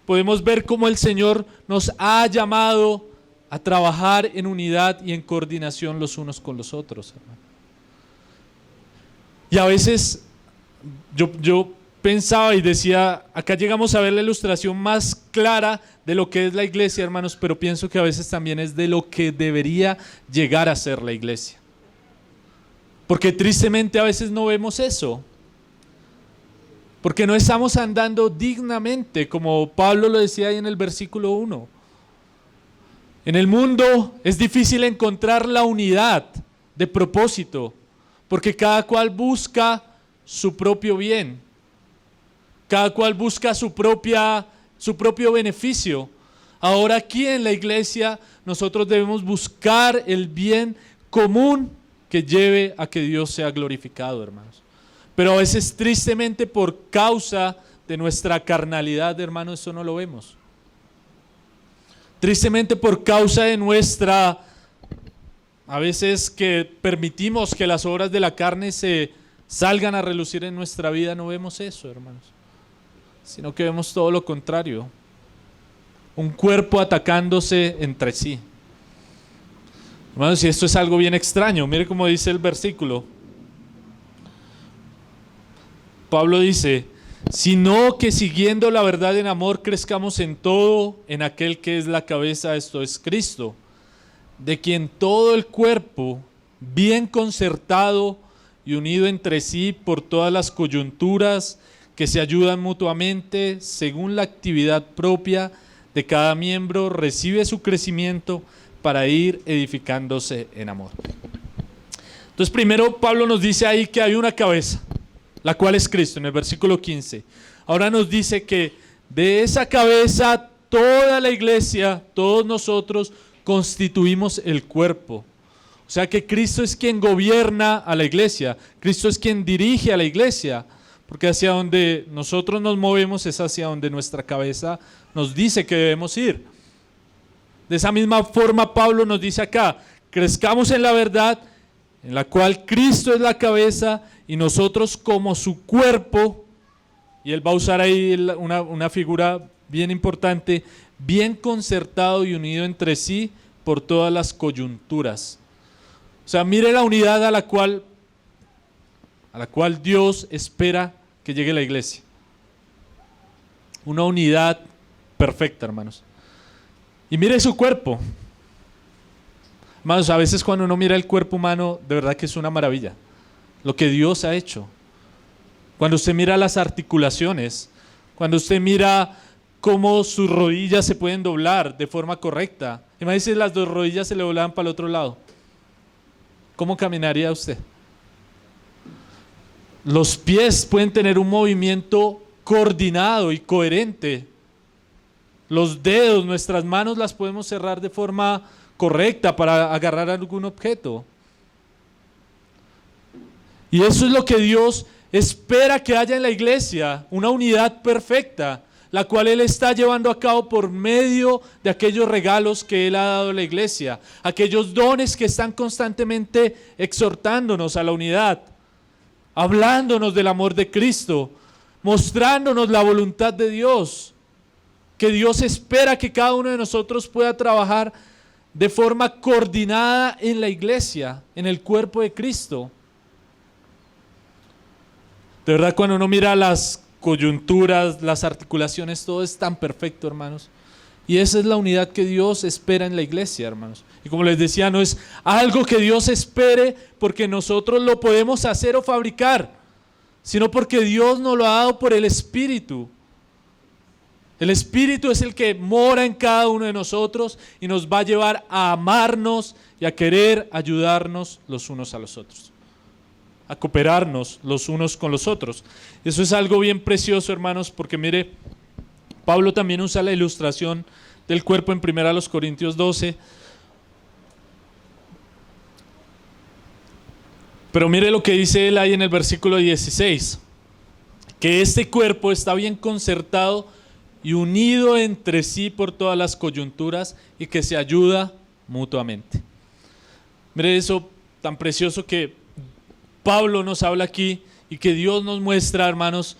Podemos ver cómo el Señor nos ha llamado a trabajar en unidad y en coordinación los unos con los otros, hermano. Y a veces yo pensaba y decía, acá llegamos a ver la ilustración más clara de lo que es la iglesia, hermanos, pero pienso que a veces también es de lo que debería llegar a ser la iglesia. Porque tristemente a veces no vemos eso. Porque no estamos andando dignamente, como Pablo lo decía ahí en el versículo 1. En el mundo es difícil encontrar la unidad de propósito, porque cada cual busca su propio bien. Cada cual busca su propio beneficio. Ahora aquí en la iglesia nosotros debemos buscar el bien común que lleve a que Dios sea glorificado, hermanos. Pero a veces tristemente por causa de nuestra carnalidad, hermanos, eso no lo vemos. Tristemente por causa de nuestra, a veces que permitimos que las obras de la carne se salgan a relucir en nuestra vida, no vemos eso, hermanos. Sino que vemos todo lo contrario. Un cuerpo atacándose entre sí. Hermanos, y esto es algo bien extraño. Mire cómo dice el versículo. Pablo dice, sino que siguiendo la verdad en amor crezcamos en todo en aquel que es la cabeza, esto es Cristo, de quien todo el cuerpo, bien concertado y unido entre sí por todas las coyunturas que se ayudan mutuamente según la actividad propia de cada miembro, recibe su crecimiento para ir edificándose en amor. Entonces primero Pablo nos dice ahí que hay una cabeza, la cual es Cristo, en el versículo 15. Ahora nos dice que de esa cabeza toda la iglesia, todos nosotros constituimos el cuerpo. O sea que Cristo es quien gobierna a la iglesia, Cristo es quien dirige a la iglesia, porque hacia donde nosotros nos movemos es hacia donde nuestra cabeza nos dice que debemos ir. De esa misma forma Pablo nos dice acá, crezcamos en la verdad en la cual Cristo es la cabeza y nosotros como su cuerpo, y él va a usar ahí una figura bien importante, bien concertado y unido entre sí por todas las coyunturas. O sea, mire la unidad a la cual Dios espera que llegue la iglesia. Una unidad perfecta, hermanos. Y mire su cuerpo. Hermanos, a veces cuando uno mira el cuerpo humano, de verdad que es una maravilla. Lo que Dios ha hecho. Cuando usted mira las articulaciones, cuando usted mira cómo sus rodillas se pueden doblar de forma correcta. Imagínese si las dos rodillas se le doblaban para el otro lado. ¿Cómo caminaría usted? Los pies pueden tener un movimiento coordinado y coherente. Los dedos, nuestras manos las podemos cerrar de forma correcta para agarrar algún objeto. Y eso es lo que Dios espera que haya en la iglesia, una unidad perfecta, la cual Él está llevando a cabo por medio de aquellos regalos que Él ha dado a la iglesia, aquellos dones que están constantemente exhortándonos a la unidad, hablándonos del amor de Cristo, mostrándonos la voluntad de Dios, que Dios espera que cada uno de nosotros pueda trabajar de forma coordinada en la iglesia, en el cuerpo de Cristo. De verdad, cuando uno mira las coyunturas, las articulaciones, todo es tan perfecto, hermanos. Y esa es la unidad que Dios espera en la iglesia, hermanos. Y como les decía, no es algo que Dios espere porque nosotros lo podemos hacer o fabricar, sino porque Dios nos lo ha dado por el Espíritu. El Espíritu es el que mora en cada uno de nosotros y nos va a llevar a amarnos y a querer ayudarnos los unos a los otros, a cooperarnos los unos con los otros. Eso es algo bien precioso, hermanos, porque mire, Pablo también usa la ilustración del cuerpo en 1 Corintios 12. Pero mire lo que dice él ahí en el versículo 16, que este cuerpo está bien concertado y unido entre sí por todas las coyunturas y que se ayuda mutuamente. Mire eso tan precioso que Pablo nos habla aquí y que Dios nos muestra, hermanos,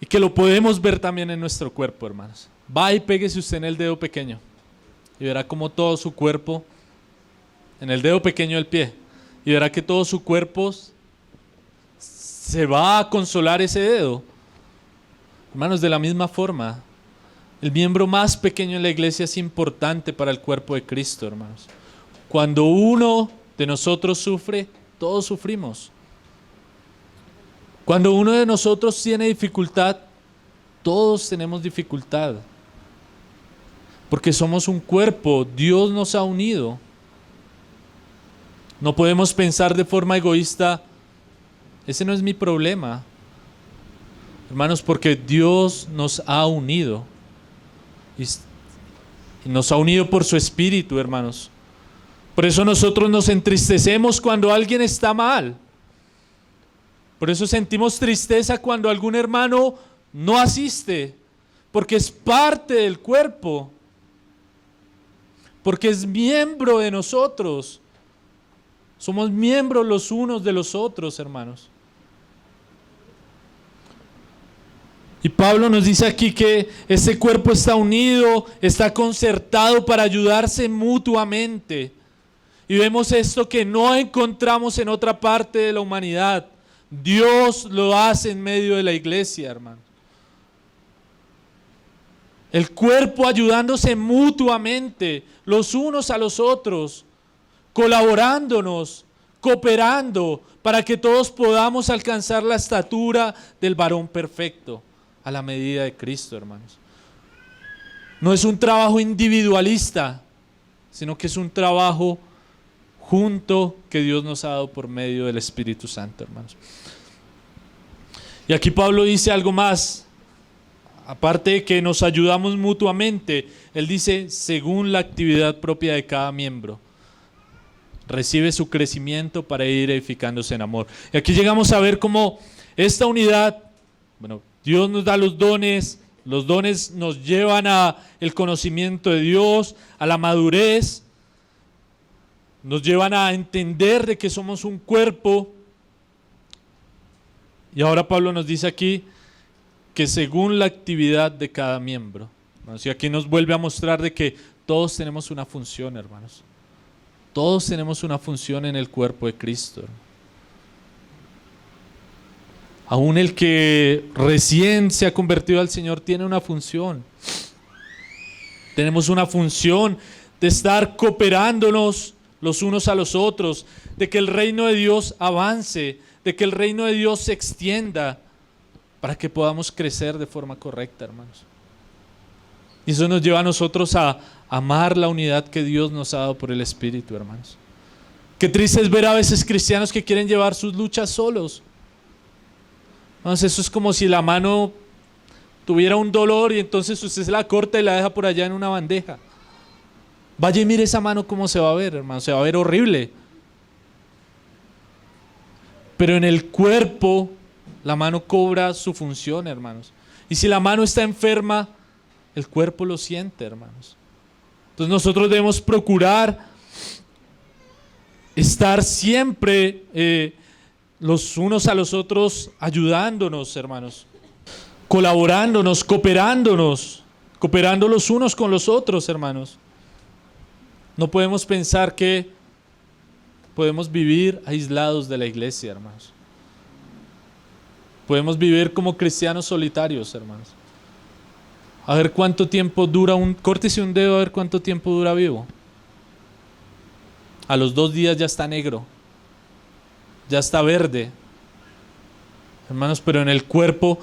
y que lo podemos ver también en nuestro cuerpo, hermanos. Va y péguese usted en el dedo pequeño y verá como todo su cuerpo, en el dedo pequeño del pie, y verá que todo su cuerpo se va a consolar ese dedo. Hermanos, de la misma forma, el miembro más pequeño en la iglesia es importante para el cuerpo de Cristo, hermanos. Cuando uno de nosotros sufre, todos sufrimos. Cuando uno de nosotros tiene dificultad, todos tenemos dificultad. Porque somos un cuerpo, Dios nos ha unido. No podemos pensar de forma egoísta, ese no es mi problema. Hermanos, porque Dios nos ha unido. Y nos ha unido por su Espíritu, hermanos. Por eso nosotros nos entristecemos cuando alguien está mal. Por eso sentimos tristeza cuando algún hermano no asiste. Porque es parte del cuerpo. Porque es miembro de nosotros. Somos miembros los unos de los otros, hermanos. Y Pablo nos dice aquí que ese cuerpo está unido, está concertado para ayudarse mutuamente. Y vemos esto que no encontramos en otra parte de la humanidad. Dios lo hace en medio de la iglesia, hermano. El cuerpo ayudándose mutuamente, los unos a los otros, colaborándonos, cooperando, para que todos podamos alcanzar la estatura del varón perfecto, a la medida de Cristo, hermanos. No es un trabajo individualista, sino que es un trabajo junto que Dios nos ha dado por medio del Espíritu Santo, hermanos. Y aquí Pablo dice algo más. Aparte de que nos ayudamos mutuamente, él dice, según la actividad propia de cada miembro, recibe su crecimiento para ir edificándose en amor. Y aquí llegamos a ver cómo esta unidad, bueno, Dios nos da los dones nos llevan a el conocimiento de Dios, a la madurez, nos llevan a entender de que somos un cuerpo. Y ahora Pablo nos dice aquí que según la actividad de cada miembro. Y aquí nos vuelve a mostrar de que todos tenemos una función, hermanos. Todos tenemos una función en el cuerpo de Cristo. Aún el que recién se ha convertido al Señor tiene una función. Tenemos una función de estar cooperándonos los unos a los otros, de que el reino de Dios avance, de que el reino de Dios se extienda, para que podamos crecer de forma correcta, hermanos. Y eso nos lleva a nosotros a amar la unidad que Dios nos ha dado por el Espíritu, hermanos. Qué triste es ver a veces cristianos que quieren llevar sus luchas solos. Entonces eso es como si la mano tuviera un dolor y entonces usted se la corta y la deja por allá en una bandeja. Vaya y mire esa mano cómo se va a ver, hermano, se va a ver horrible. Pero en el cuerpo la mano cobra su función, hermanos. Y si la mano está enferma, el cuerpo lo siente, hermanos. Entonces nosotros debemos procurar estar siempre los unos a los otros ayudándonos, hermanos, colaborándonos, cooperando los unos con los otros, hermanos. No podemos pensar que podemos vivir aislados de la iglesia, hermanos. Podemos vivir como cristianos solitarios, hermanos. A ver cuánto tiempo dura córtese un dedo a ver cuánto tiempo dura vivo. A los 2 días ya está negro, ya está verde. Hermanos, pero en el cuerpo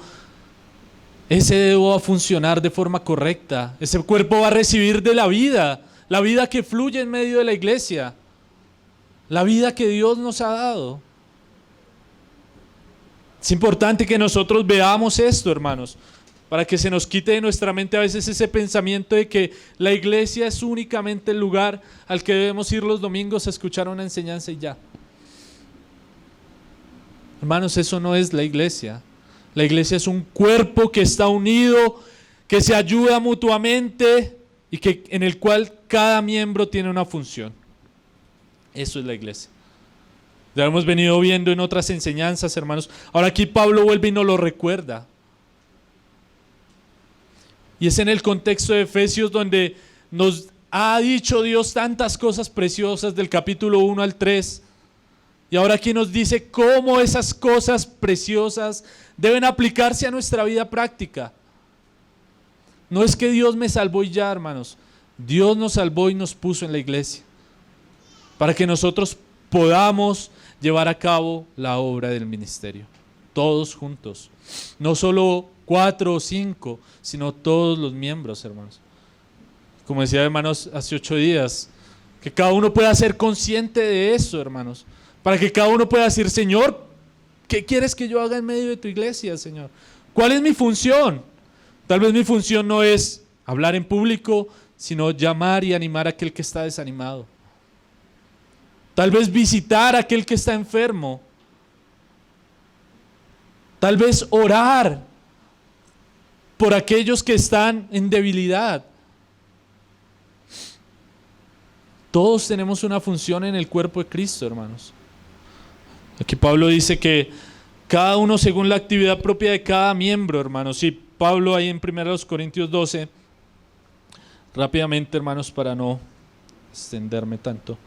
ese dedo va a funcionar de forma correcta. Ese cuerpo va a recibir de la vida que fluye en medio de la iglesia, la vida que Dios nos ha dado. Es importante que nosotros veamos esto, hermanos, para que se nos quite de nuestra mente a veces ese pensamiento de que la iglesia es únicamente el lugar al que debemos ir los domingos a escuchar una enseñanza y ya. Hermanos, eso no es la iglesia. La iglesia es un cuerpo que está unido, que se ayuda mutuamente y en el cual cada miembro tiene una función. Eso es la iglesia. Ya lo hemos venido viendo en otras enseñanzas, hermanos. Ahora aquí Pablo vuelve y nos lo recuerda. Y es en el contexto de Efesios donde nos ha dicho Dios tantas cosas preciosas del capítulo 1 al 3. Y ahora aquí nos dice cómo esas cosas preciosas deben aplicarse a nuestra vida práctica. No es que Dios me salvó y ya, hermanos. Dios nos salvó y nos puso en la iglesia para que nosotros podamos llevar a cabo la obra del ministerio. Todos juntos. No solo 4 o 5, sino todos los miembros, hermanos. Como decía, hermanos, hace 8 días, que cada uno pueda ser consciente de eso, hermanos. Para que cada uno pueda decir, Señor, ¿qué quieres que yo haga en medio de tu iglesia, Señor? ¿Cuál es mi función? Tal vez mi función no es hablar en público, sino llamar y animar a aquel que está desanimado. Tal vez visitar a aquel que está enfermo. Tal vez orar por aquellos que están en debilidad. Todos tenemos una función en el cuerpo de Cristo, hermanos. Aquí Pablo dice que cada uno según la actividad propia de cada miembro, hermanos. Y Pablo ahí en 1 Corintios 12, rápidamente, hermanos, para no extenderme tanto.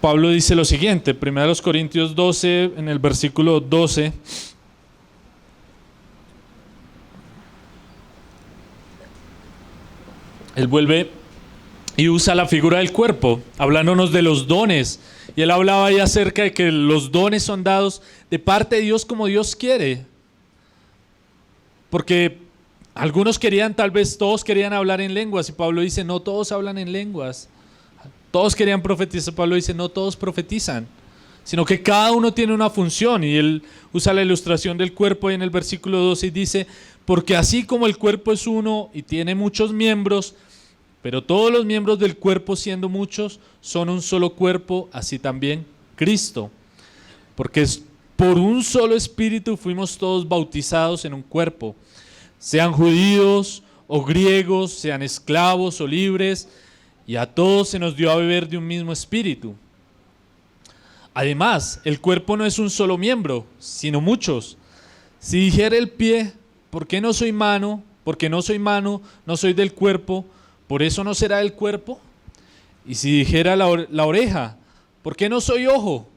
Pablo dice lo siguiente, 1 Corintios 12, en el versículo 12. Él vuelve y usa la figura del cuerpo, hablándonos de los dones. Y él hablaba ahí acerca de que los dones son dados de parte de Dios como Dios quiere. Porque algunos querían, tal vez todos querían hablar en lenguas. Y Pablo dice, no todos hablan en lenguas. Todos querían profetizar. Pablo dice, no todos profetizan. Sino que cada uno tiene una función. Y él usa la ilustración del cuerpo ahí en el versículo 12 y dice, porque así como el cuerpo es uno y tiene muchos miembros, pero todos los miembros del cuerpo, siendo muchos, son un solo cuerpo, así también Cristo. Porque por un solo espíritu fuimos todos bautizados en un cuerpo, sean judíos o griegos, sean esclavos o libres, y a todos se nos dio a beber de un mismo espíritu. Además, el cuerpo no es un solo miembro, sino muchos. Si dijera el pie, ¿por qué no soy mano? Porque no soy mano, no soy del cuerpo, ¿por eso no será del cuerpo? Y si dijera la oreja, ¿por qué no soy ojo?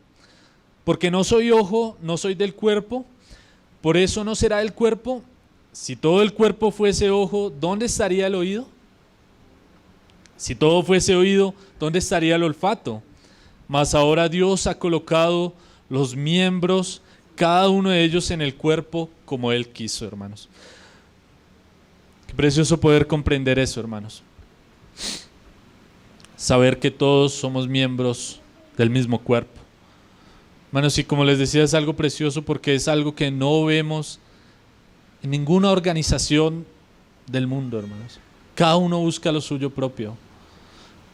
Porque no soy ojo, no soy del cuerpo, ¿por eso no será del cuerpo? Si todo el cuerpo fuese ojo, ¿dónde estaría el oído? Si todo fuese oído, ¿dónde estaría el olfato? Mas ahora Dios ha colocado los miembros, cada uno de ellos en el cuerpo como Él quiso, hermanos. Qué precioso poder comprender eso, hermanos. Saber que todos somos miembros del mismo cuerpo. Hermanos, y como les decía, es algo precioso porque es algo que no vemos en ninguna organización del mundo, hermanos. Cada uno busca lo suyo propio.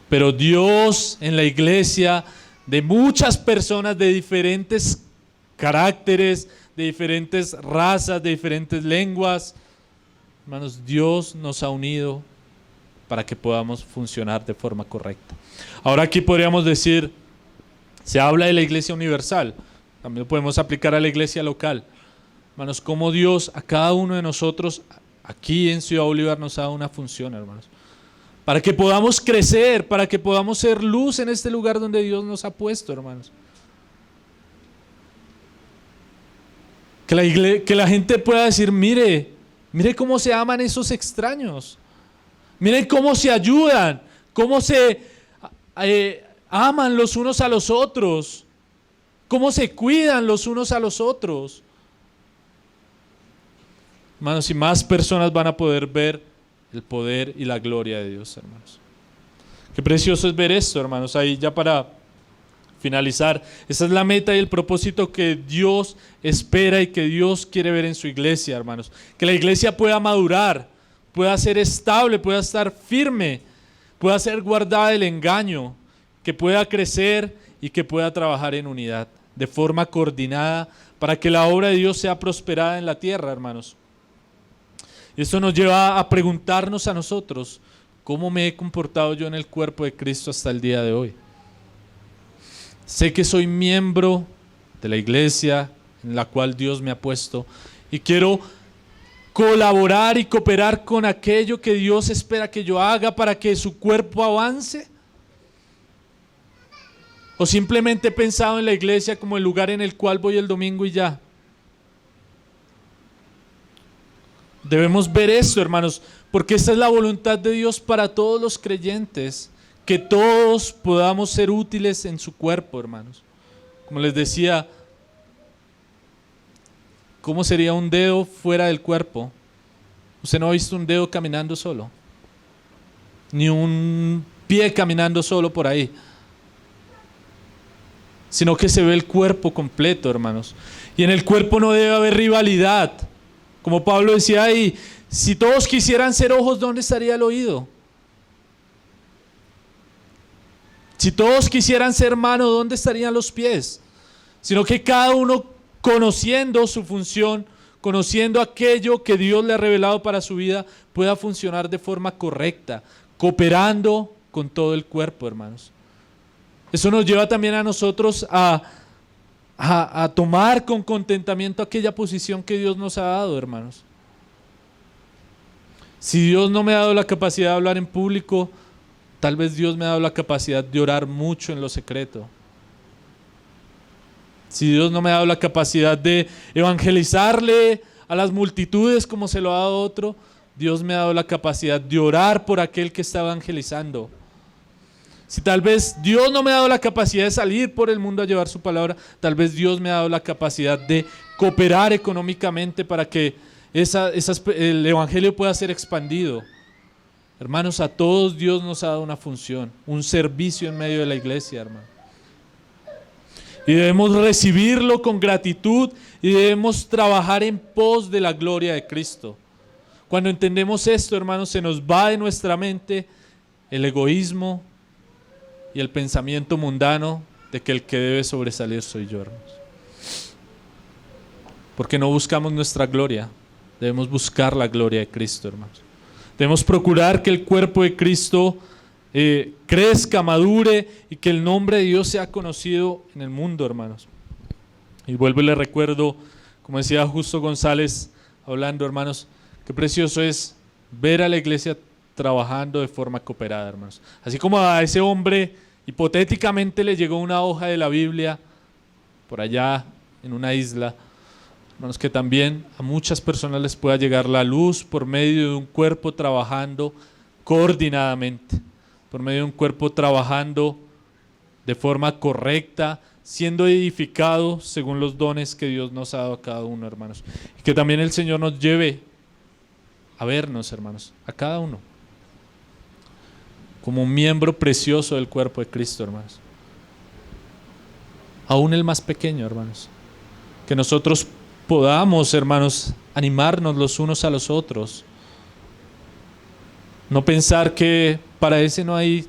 Pero Dios en la iglesia, de muchas personas de diferentes caracteres, de diferentes razas, de diferentes lenguas, hermanos, Dios nos ha unido para que podamos funcionar de forma correcta. Ahora aquí podríamos decir, se habla de la iglesia universal, también lo podemos aplicar a la iglesia local. Hermanos, como Dios a cada uno de nosotros aquí en Ciudad Bolívar nos ha dado una función, hermanos, para que podamos crecer, para que podamos ser luz en este lugar donde Dios nos ha puesto, hermanos. Que la gente pueda decir, mire cómo se aman esos extraños. Miren cómo se ayudan, cómo se aman los unos a los otros, cómo se cuidan los unos a los otros. Hermanos, y más personas van a poder ver el poder y la gloria de Dios, hermanos. Qué precioso es ver esto, hermanos. Ahí ya para finalizar, esa es la meta y el propósito que Dios espera y que Dios quiere ver en su iglesia, hermanos. Que la iglesia pueda madurar, pueda ser estable, pueda estar firme, pueda ser guardada del engaño, que pueda crecer y que pueda trabajar en unidad, de forma coordinada, para que la obra de Dios sea prosperada en la tierra, hermanos. Y esto nos lleva a preguntarnos a nosotros, ¿cómo me he comportado yo en el cuerpo de Cristo hasta el día de hoy? Sé que soy miembro de la iglesia en la cual Dios me ha puesto y quiero colaborar y cooperar con aquello que Dios espera que yo haga para que su cuerpo avance. ¿O simplemente he pensado en la iglesia como el lugar en el cual voy el domingo y ya? Debemos ver esto, hermanos, porque esta es la voluntad de Dios para todos los creyentes, que todos podamos ser útiles en su cuerpo, hermanos. Como les decía, ¿cómo sería un dedo fuera del cuerpo? Usted no ha visto un dedo caminando solo, ni un pie caminando solo por ahí, sino que se ve el cuerpo completo, hermanos. Y en el cuerpo no debe haber rivalidad. Como Pablo decía ahí, si todos quisieran ser ojos, ¿dónde estaría el oído? Si todos quisieran ser mano, ¿dónde estarían los pies? Sino que cada uno, conociendo su función, conociendo aquello que Dios le ha revelado para su vida, pueda funcionar de forma correcta, cooperando con todo el cuerpo, hermanos. Eso nos lleva también a nosotros a tomar con contentamiento aquella posición que Dios nos ha dado, hermanos. Si Dios no me ha dado la capacidad de hablar en público, tal vez Dios me ha dado la capacidad de orar mucho en lo secreto. Si Dios no me ha dado la capacidad de evangelizarle a las multitudes como se lo ha dado otro, Dios me ha dado la capacidad de orar por aquel que está evangelizando. Si tal vez Dios no me ha dado la capacidad de salir por el mundo a llevar su palabra, tal vez Dios me ha dado la capacidad de cooperar económicamente para que el evangelio pueda ser expandido. Hermanos, a todos Dios nos ha dado una función, un servicio en medio de la iglesia, hermano. Y debemos recibirlo con gratitud y debemos trabajar en pos de la gloria de Cristo. Cuando entendemos esto, hermanos, se nos va de nuestra mente el egoísmo y el pensamiento mundano de que el que debe sobresalir soy yo, hermanos. Porque no buscamos nuestra gloria, debemos buscar la gloria de Cristo, hermanos. Debemos procurar que el cuerpo de Cristo crezca, madure y que el nombre de Dios sea conocido en el mundo, hermanos. Y vuelvo y le recuerdo, como decía Justo González hablando, hermanos, qué precioso es ver a la iglesia trabajando de forma cooperada, hermanos. Así como a ese hombre hipotéticamente le llegó una hoja de la Biblia por allá en una isla, hermanos, que también a muchas personas les pueda llegar la luz por medio de un cuerpo trabajando coordinadamente, por medio de un cuerpo trabajando de forma correcta, siendo edificado según los dones que Dios nos ha dado a cada uno, hermanos. Y que también el Señor nos lleve a vernos, hermanos, a cada uno como un miembro precioso del cuerpo de Cristo, hermanos. Aún el más pequeño, hermanos. Que nosotros podamos, hermanos, animarnos los unos a los otros. No pensar que para ese no hay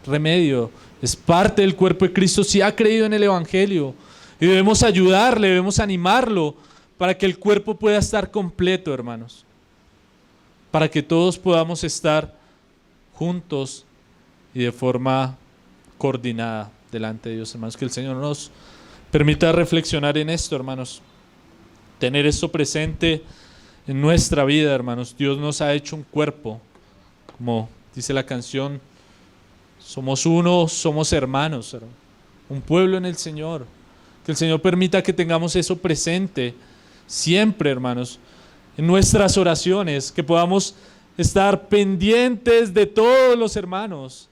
remedio. Es parte del cuerpo de Cristo si ha creído en el Evangelio. Y debemos ayudarle, debemos animarlo para que el cuerpo pueda estar completo, hermanos. Para que todos podamos estar juntos y de forma coordinada delante de Dios, hermanos. Que el Señor nos permita reflexionar en esto, hermanos. Tener esto presente en nuestra vida, hermanos. Dios nos ha hecho un cuerpo, como dice la canción, somos uno, somos hermanos, hermano. Un pueblo en el Señor. Que el Señor permita que tengamos eso presente, siempre, hermanos, en nuestras oraciones, que podamos estar pendientes de todos los hermanos,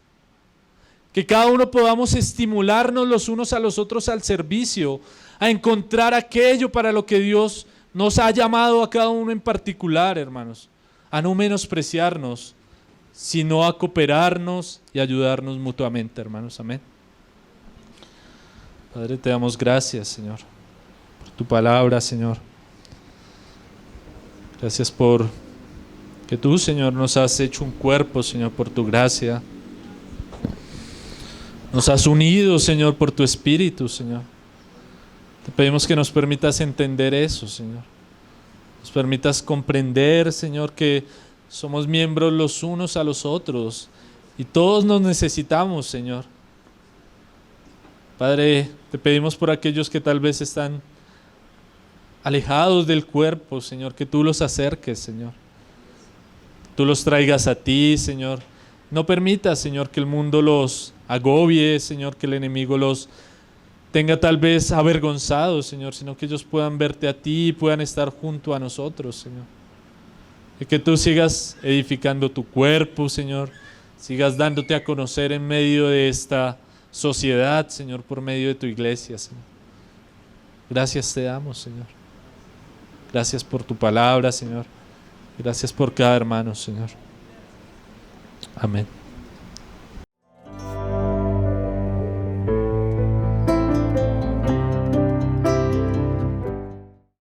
que cada uno podamos estimularnos los unos a los otros al servicio, a encontrar aquello para lo que Dios nos ha llamado a cada uno en particular, hermanos, a no menospreciarnos, sino a cooperarnos y ayudarnos mutuamente, hermanos. Amén. Padre, te damos gracias, Señor, por tu palabra, Señor. Gracias por que tú, Señor, nos has hecho un cuerpo, Señor, por tu gracia. Nos has unido, Señor, por tu Espíritu, Señor. Te pedimos que nos permitas entender eso, Señor. Nos permitas comprender, Señor, que somos miembros los unos a los otros y todos nos necesitamos, Señor. Padre, te pedimos por aquellos que tal vez están alejados del cuerpo, Señor, que tú los acerques, Señor. Tú los traigas a ti, Señor. No permitas, Señor, que el mundo los agobie, Señor, que el enemigo los tenga tal vez avergonzados, Señor, sino que ellos puedan verte a ti y puedan estar junto a nosotros, Señor. Y que tú sigas edificando tu cuerpo, Señor, sigas dándote a conocer en medio de esta sociedad, Señor, por medio de tu iglesia, Señor. Gracias te damos, Señor. Gracias por tu palabra, Señor. Gracias por cada hermano, Señor. Amén.